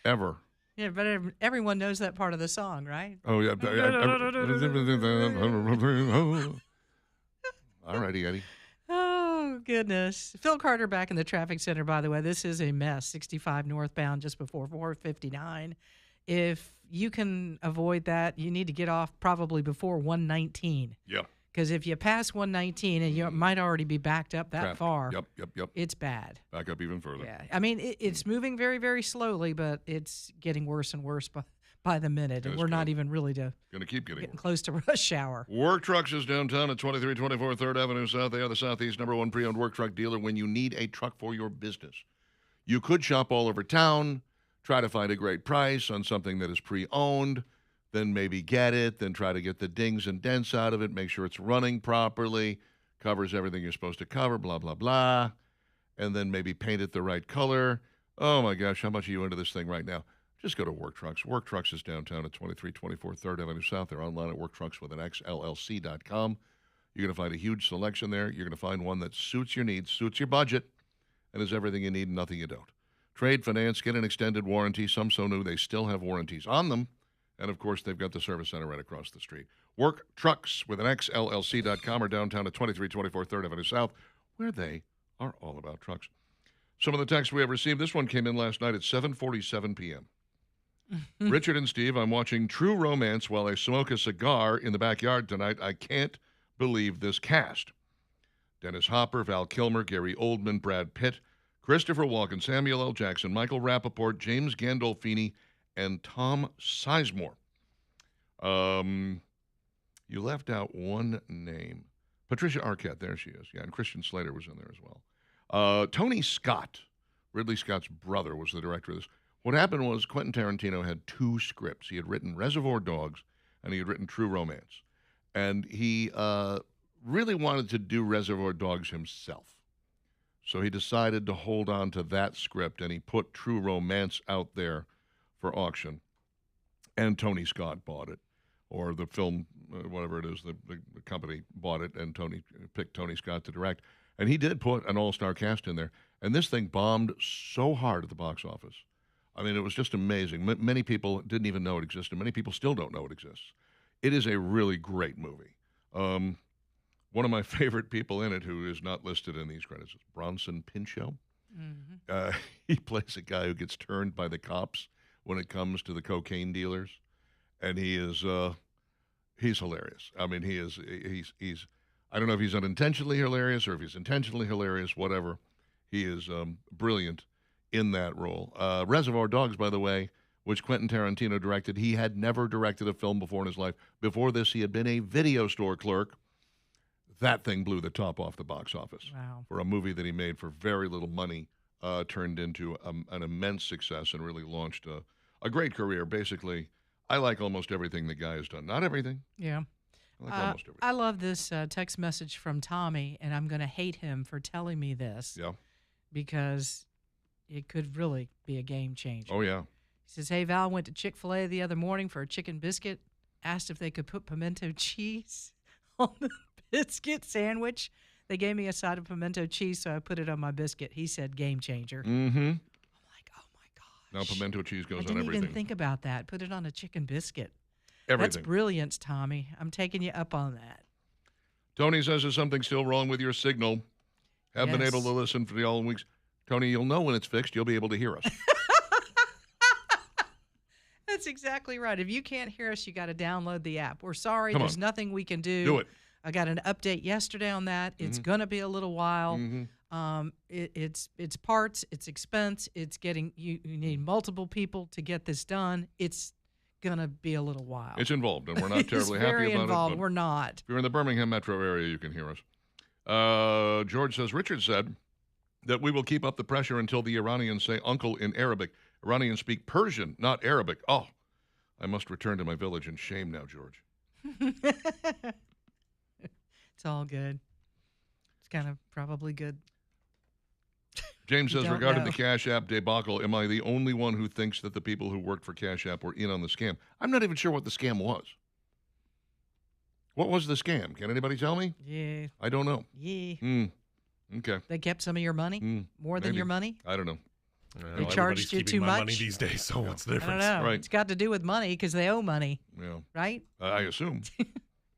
[SPEAKER 1] ever.
[SPEAKER 2] Yeah, but everyone knows that part of the song, right?
[SPEAKER 1] Oh yeah. All righty, Eddie.
[SPEAKER 2] Oh, goodness. Phil Carter back in the traffic center, by the way. This is a mess. 65 northbound just before 459. If you can avoid that, you need to get off probably before 119.
[SPEAKER 1] Yep.
[SPEAKER 2] Because if you pass 119 and you might already be backed up that
[SPEAKER 1] Trapped.
[SPEAKER 2] far,
[SPEAKER 1] Yep.
[SPEAKER 2] it's bad.
[SPEAKER 1] Back up even further.
[SPEAKER 2] Yeah, I mean it's moving very, very slowly, but it's getting worse and worse by the minute, and
[SPEAKER 1] That's
[SPEAKER 2] we're not
[SPEAKER 1] good.
[SPEAKER 2] even really
[SPEAKER 1] Going to keep getting
[SPEAKER 2] getting
[SPEAKER 1] worse.
[SPEAKER 2] close to rush hour.
[SPEAKER 1] Work Trucks is downtown at 2324 3rd Avenue South. They are the Southeast #1 pre-owned work truck dealer when you need a truck for your business. You could shop all over town, try to find a great price on something that is pre-owned, then maybe get it, then try to get the dings and dents out of it, make sure it's running properly, covers everything you're supposed to cover, blah, blah, blah, and then maybe paint it the right color. Oh, my gosh, how much are you into this thing right now? Just go to Work Trucks. Work Trucks is downtown at 2324 3rd Avenue South. They're online at worktruckswithanxllc.com. You're going to find a huge selection there. You're going to find one that suits your needs, suits your budget, and is everything you need and nothing you don't. Trade, finance, get an extended warranty. Some so new they still have warranties on them. And, of course, they've got the service center right across the street. Work Trucks with an XLLC.com or downtown at 2324 3rd Avenue South, where they are all about trucks. Some of the texts we have received. This one came in last night at 7:47 p.m. Richard and Steve, I'm watching True Romance while I smoke a cigar in the backyard tonight. I can't believe this cast. Dennis Hopper, Val Kilmer, Gary Oldman, Brad Pitt, Christopher Walken, Samuel L. Jackson, Michael Rappaport, James Gandolfini, and Tom Sizemore. You left out one name. Patricia Arquette, there she is. Yeah, and Christian Slater was in there as well. Tony Scott, Ridley Scott's brother, was the director of this. What happened was Quentin Tarantino had two scripts. He had written Reservoir Dogs, and he had written True Romance. And he really wanted to do Reservoir Dogs himself. So he decided to hold on to that script, and he put True Romance out there for auction, and Tony Scott bought it, or the film, whatever it is, the company bought it, and Tony picked Tony Scott to direct. And he did put an all-star cast in there, and this thing bombed so hard at the box office. I mean, it was just amazing. Many people didn't even know it existed. Many people still don't know it exists. It is a really great movie. One of my favorite people in it, who is not listed in these credits, is Bronson Pinchot. Mm-hmm. He plays a guy who gets turned by the cops when it comes to the cocaine dealers, and he is he's hilarious. I mean, he's I don't know if he's unintentionally hilarious or if he's intentionally hilarious, whatever. He is brilliant in that role. Reservoir Dogs, by the way, which Quentin Tarantino directed, he had never directed a film before in his life. Before this, he had been a video store clerk. That thing blew the top off the box office.
[SPEAKER 2] Wow.
[SPEAKER 1] For a movie that he made for very little money, turned into an immense success and really launched a great career. Basically, I like almost everything the guy has done. Not everything.
[SPEAKER 2] Yeah.
[SPEAKER 1] I like almost everything.
[SPEAKER 2] I love this text message from Tommy, and I'm going to hate him for telling me this.
[SPEAKER 1] Yeah.
[SPEAKER 2] Because it could really be a game changer.
[SPEAKER 1] Oh, yeah.
[SPEAKER 2] He says, hey, Val, went to Chick-fil-A the other morning for a chicken biscuit, asked if they could put pimento cheese on the biscuit sandwich. They gave me a side of pimento cheese, so I put it on my biscuit. He said, game changer.
[SPEAKER 1] Mm-hmm.
[SPEAKER 2] I'm like, oh, my gosh.
[SPEAKER 1] Now pimento cheese goes
[SPEAKER 2] I
[SPEAKER 1] on
[SPEAKER 2] didn't
[SPEAKER 1] everything.
[SPEAKER 2] even think about that. Put it on a chicken biscuit.
[SPEAKER 1] Everything.
[SPEAKER 2] That's brilliance, Tommy. I'm taking you up on that.
[SPEAKER 1] Tony says there's something still wrong with your signal. Have been able
[SPEAKER 2] Yes.
[SPEAKER 1] to listen for all weeks. Tony, you'll know when it's fixed. You'll be able to hear us.
[SPEAKER 2] That's exactly right. If you can't hear us, you got to download the app. We're sorry.
[SPEAKER 1] Come
[SPEAKER 2] There's
[SPEAKER 1] on.
[SPEAKER 2] nothing we can do.
[SPEAKER 1] Do it.
[SPEAKER 2] I got an update yesterday on that. It's going to be a little while. It's parts, it's expense, it's getting you need multiple people to get this done. It's going to be a little while.
[SPEAKER 1] It's involved, and we're not terribly
[SPEAKER 2] it's very
[SPEAKER 1] happy about
[SPEAKER 2] involved.
[SPEAKER 1] it. But
[SPEAKER 2] We're not.
[SPEAKER 1] if you're in the Birmingham metro area, you can hear us. George says, Richard said that we will keep up the pressure until the Iranians say uncle in Arabic. Iranians speak Persian, not Arabic. Oh, I must return to my village in shame now, George.
[SPEAKER 2] It's all good. It's kind of probably good.
[SPEAKER 1] James says,
[SPEAKER 2] Don't
[SPEAKER 1] regarding
[SPEAKER 2] know.
[SPEAKER 1] the Cash App debacle, am I the only one who thinks that the people who worked for Cash App were in on the scam? I'm not even sure what the scam was. What was the scam? Can anybody tell me?
[SPEAKER 2] Yeah.
[SPEAKER 1] I don't know.
[SPEAKER 2] Yeah.
[SPEAKER 1] Okay.
[SPEAKER 2] They kept some of your money? More than
[SPEAKER 1] maybe.
[SPEAKER 2] your money?
[SPEAKER 1] I don't know.
[SPEAKER 2] They charged
[SPEAKER 3] everybody's
[SPEAKER 2] you
[SPEAKER 3] keeping
[SPEAKER 2] too
[SPEAKER 3] my
[SPEAKER 2] much?
[SPEAKER 3] money these days, so what's the
[SPEAKER 2] I don't
[SPEAKER 3] difference?
[SPEAKER 2] know.
[SPEAKER 1] Right.
[SPEAKER 2] It's got to do with money because they owe money,
[SPEAKER 1] Yeah.
[SPEAKER 2] right?
[SPEAKER 1] I assume.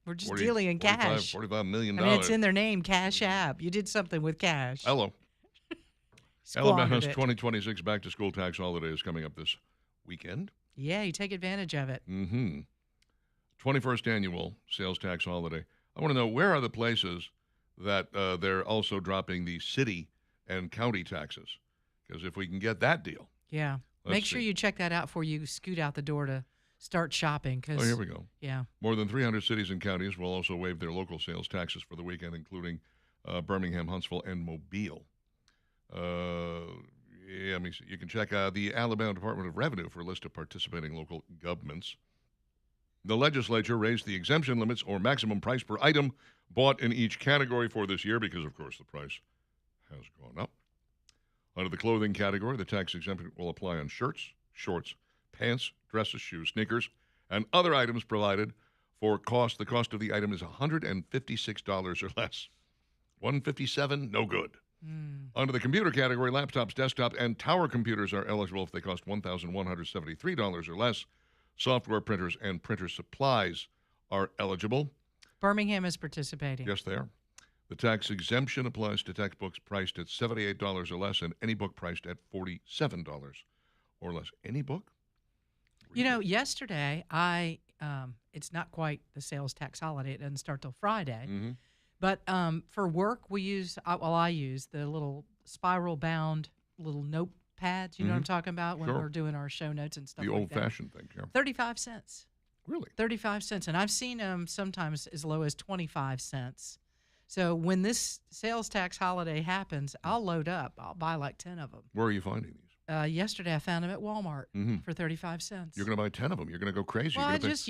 [SPEAKER 2] We're just
[SPEAKER 1] 40
[SPEAKER 2] dealing in
[SPEAKER 1] 45
[SPEAKER 2] cash.
[SPEAKER 1] $45 million.
[SPEAKER 2] I mean, it's in their name, Cash App. You did something with cash.
[SPEAKER 1] Hello.
[SPEAKER 2] Squandered
[SPEAKER 1] Alabama's
[SPEAKER 2] it.
[SPEAKER 1] 2026 back-to-school tax holiday is coming up this weekend.
[SPEAKER 2] Yeah, you take advantage of it.
[SPEAKER 1] Mm-hmm. 21st annual sales tax holiday. I want to know, where are the places that they're also dropping the city and county taxes? Because if we can get that deal.
[SPEAKER 2] Yeah.
[SPEAKER 1] Let's
[SPEAKER 2] Make sure
[SPEAKER 1] see.
[SPEAKER 2] you check that out before you scoot out the door to start shopping. Cause,
[SPEAKER 1] Oh, here we go.
[SPEAKER 2] Yeah.
[SPEAKER 1] More than 300 cities and counties will also waive their local sales taxes for the weekend, including Birmingham, Huntsville, and Mobile. Let me see. You can check the Alabama Department of Revenue for a list of participating local governments. The legislature raised the exemption limits or maximum price per item bought in each category for this year because, of course, the price has gone up. Under the clothing category, the tax exemption will apply on shirts, shorts, pants, dresses, shoes, sneakers, and other items provided for cost. The cost of the item is $156 or less. $157, no good. Under the computer category, laptops, desktops, and tower computers are eligible if they cost $1,173 or less. Software printers and printer supplies are eligible.
[SPEAKER 2] Birmingham is participating.
[SPEAKER 1] Yes, they are. The tax exemption applies to textbooks priced at $78 or less and any book priced at $47 or less. Any book?
[SPEAKER 2] You know, yesterday it's not quite the sales tax holiday. It doesn't start till Friday.
[SPEAKER 1] Mm-hmm.
[SPEAKER 2] But for work, I use the little spiral bound little notepads. You know what I'm talking about when
[SPEAKER 1] Sure.
[SPEAKER 2] we're doing our show notes and stuff
[SPEAKER 1] The
[SPEAKER 2] like that.
[SPEAKER 1] old-fashioned thing, yeah.
[SPEAKER 2] 35 cents.
[SPEAKER 1] Really?
[SPEAKER 2] 35 cents. And I've seen them sometimes as low as 25 cents. So when this sales tax holiday happens, I'll load up. I'll buy like 10 of them.
[SPEAKER 1] Where are you finding these?
[SPEAKER 2] Yesterday I found them at Walmart
[SPEAKER 1] Mhm.
[SPEAKER 2] for 35 cents.
[SPEAKER 1] You're going to buy 10 of them. You're going to go crazy.
[SPEAKER 2] Well,
[SPEAKER 1] You're
[SPEAKER 2] I
[SPEAKER 1] gonna
[SPEAKER 2] just,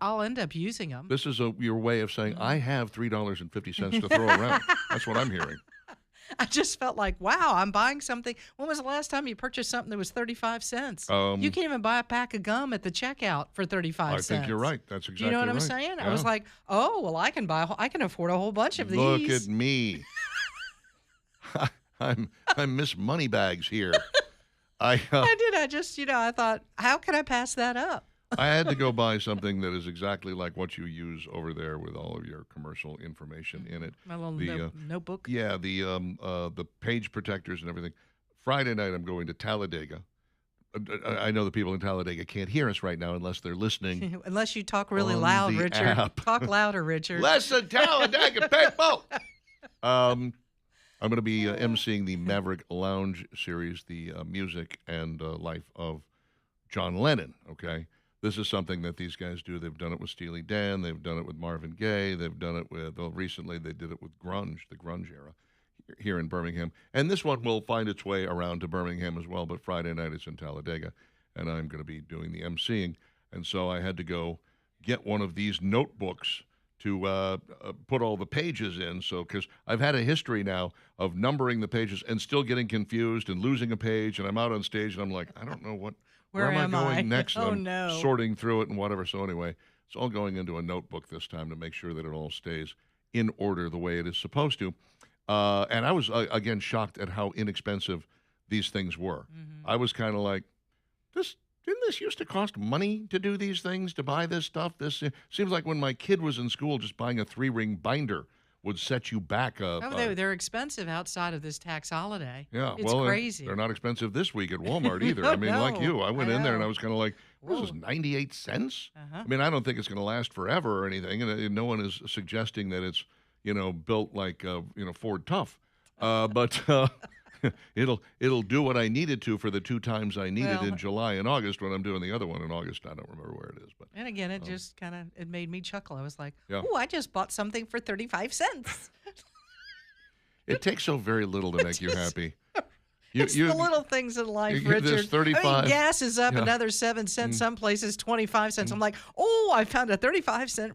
[SPEAKER 2] I'll end up using them.
[SPEAKER 1] This is your way of saying, I have $3.50 to throw around. That's what I'm hearing.
[SPEAKER 2] I just felt like, wow, I'm buying something. When was the last time you purchased something that was 35 cents? You can't even buy a pack of gum at the checkout for 35 cents.
[SPEAKER 1] I think you're right. That's exactly right.
[SPEAKER 2] Do you know what I'm saying? I was like, oh, well, I can afford a whole bunch of
[SPEAKER 1] Look
[SPEAKER 2] these.
[SPEAKER 1] at me. I'm Miss Moneybags here.
[SPEAKER 2] I did. I thought, how can I pass that up?
[SPEAKER 1] I had to go buy something that is exactly like what you use over there with all of your commercial information in it.
[SPEAKER 2] My little notebook.
[SPEAKER 1] Yeah, the page protectors and everything. Friday night, I'm going to Talladega. I know the people in Talladega can't hear us right now unless they're listening.
[SPEAKER 2] Unless you talk really
[SPEAKER 1] On
[SPEAKER 2] loud,
[SPEAKER 1] the
[SPEAKER 2] Richard.
[SPEAKER 1] app.
[SPEAKER 2] Talk louder, Richard.
[SPEAKER 1] Listen, Talladega people. I'm going to be emceeing the Maverick Lounge series, the music and life of John Lennon. Okay. This is something that these guys do. They've done it with Steely Dan. They've done it with Marvin Gaye. They've done it with, recently they did it with grunge, the grunge era here in Birmingham. And this one will find its way around to Birmingham as well, but Friday night it's in Talladega, and I'm going to be doing the emceeing. And so I had to go get one of these notebooks to put all the pages in. So, because I've had a history now of numbering the pages and still getting confused and losing a page, and I'm out on stage and I'm like, I don't know where am I going next?
[SPEAKER 2] Oh,
[SPEAKER 1] I'm
[SPEAKER 2] no.
[SPEAKER 1] sorting through it and whatever. So anyway, it's all going into a notebook this time to make sure that it all stays in order the way it is supposed to. And I was, again, shocked at how inexpensive these things were.
[SPEAKER 2] Mm-hmm.
[SPEAKER 1] I was kind of like, didn't this used to cost money to do these things, to buy this stuff? This seems like when my kid was in school, just buying a 3-ring binder would set you back.
[SPEAKER 2] They're expensive outside of this tax holiday.
[SPEAKER 1] Yeah,
[SPEAKER 2] It's
[SPEAKER 1] well,
[SPEAKER 2] crazy.
[SPEAKER 1] They're not expensive this week at Walmart either.
[SPEAKER 2] No,
[SPEAKER 1] I mean, like you, I went in there and
[SPEAKER 2] know.
[SPEAKER 1] I was kind of like, this is 98 cents?
[SPEAKER 2] Uh-huh.
[SPEAKER 1] I mean, I don't think it's going to last forever or anything, and no one is suggesting that it's, built like, Ford Tough. But it'll do what I needed to for the 2 times I needed
[SPEAKER 2] Well,
[SPEAKER 1] in July and August when I'm doing the other one in August. I don't remember where it is, but
[SPEAKER 2] And again, it just it made me chuckle. I was like,
[SPEAKER 1] Yeah.
[SPEAKER 2] oh, I just bought something for 35 cents.
[SPEAKER 1] it takes so very little to make you happy.
[SPEAKER 2] It's the little things in life,
[SPEAKER 1] you get this
[SPEAKER 2] Richard.
[SPEAKER 1] 35
[SPEAKER 2] gas is up
[SPEAKER 1] Yeah.
[SPEAKER 2] another 7 cents. Some places 25 cents. I'm like, oh, I found a 35-cent.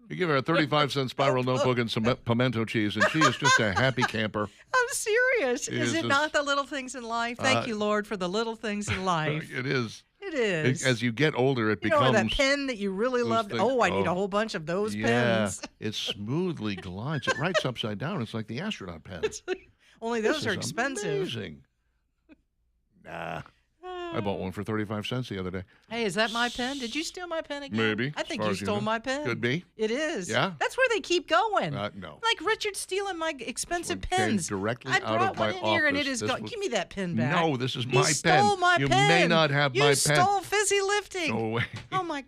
[SPEAKER 1] You give her a 35-cent spiral notebook and some pimento cheese, and she is just a happy camper.
[SPEAKER 2] I'm serious.
[SPEAKER 1] It
[SPEAKER 2] Is
[SPEAKER 1] is
[SPEAKER 2] it
[SPEAKER 1] just-
[SPEAKER 2] not the little things in life? Thank you, Lord, for the little things in life.
[SPEAKER 1] It is.
[SPEAKER 2] It is.
[SPEAKER 1] As you get older, it
[SPEAKER 2] you know,
[SPEAKER 1] becomes.
[SPEAKER 2] that pen that you really
[SPEAKER 1] those
[SPEAKER 2] loved.
[SPEAKER 1] things-
[SPEAKER 2] Oh, I need
[SPEAKER 1] oh,
[SPEAKER 2] a whole bunch of those
[SPEAKER 1] Yeah,
[SPEAKER 2] pens.
[SPEAKER 1] it smoothly glides. It writes upside down. It's like the astronaut pen.
[SPEAKER 2] Only those
[SPEAKER 1] This
[SPEAKER 2] are
[SPEAKER 1] is
[SPEAKER 2] expensive.
[SPEAKER 1] Amazing. Nah. I bought one for 35 cents the other day.
[SPEAKER 2] Hey, is that my pen? Did you steal my pen again?
[SPEAKER 1] Maybe,
[SPEAKER 2] I
[SPEAKER 1] as
[SPEAKER 2] think
[SPEAKER 1] far
[SPEAKER 2] you
[SPEAKER 1] as you
[SPEAKER 2] stole
[SPEAKER 1] know.
[SPEAKER 2] my pen.
[SPEAKER 1] Could be.
[SPEAKER 2] It is.
[SPEAKER 1] Yeah?
[SPEAKER 2] That's where they keep going.
[SPEAKER 1] No.
[SPEAKER 2] Like Richard stealing my expensive
[SPEAKER 1] This one came
[SPEAKER 2] pens.
[SPEAKER 1] directly
[SPEAKER 2] I
[SPEAKER 1] out
[SPEAKER 2] brought
[SPEAKER 1] of my
[SPEAKER 2] one in here and it
[SPEAKER 1] office.
[SPEAKER 2] is
[SPEAKER 1] This
[SPEAKER 2] gone.
[SPEAKER 1] was-
[SPEAKER 2] Give me that pen back.
[SPEAKER 1] No, this is
[SPEAKER 2] He
[SPEAKER 1] my
[SPEAKER 2] stole
[SPEAKER 1] pen.
[SPEAKER 2] my
[SPEAKER 1] You
[SPEAKER 2] pen.
[SPEAKER 1] may not have
[SPEAKER 2] you
[SPEAKER 1] my pen.
[SPEAKER 2] stole is he lifting?
[SPEAKER 1] Go away.
[SPEAKER 2] Oh my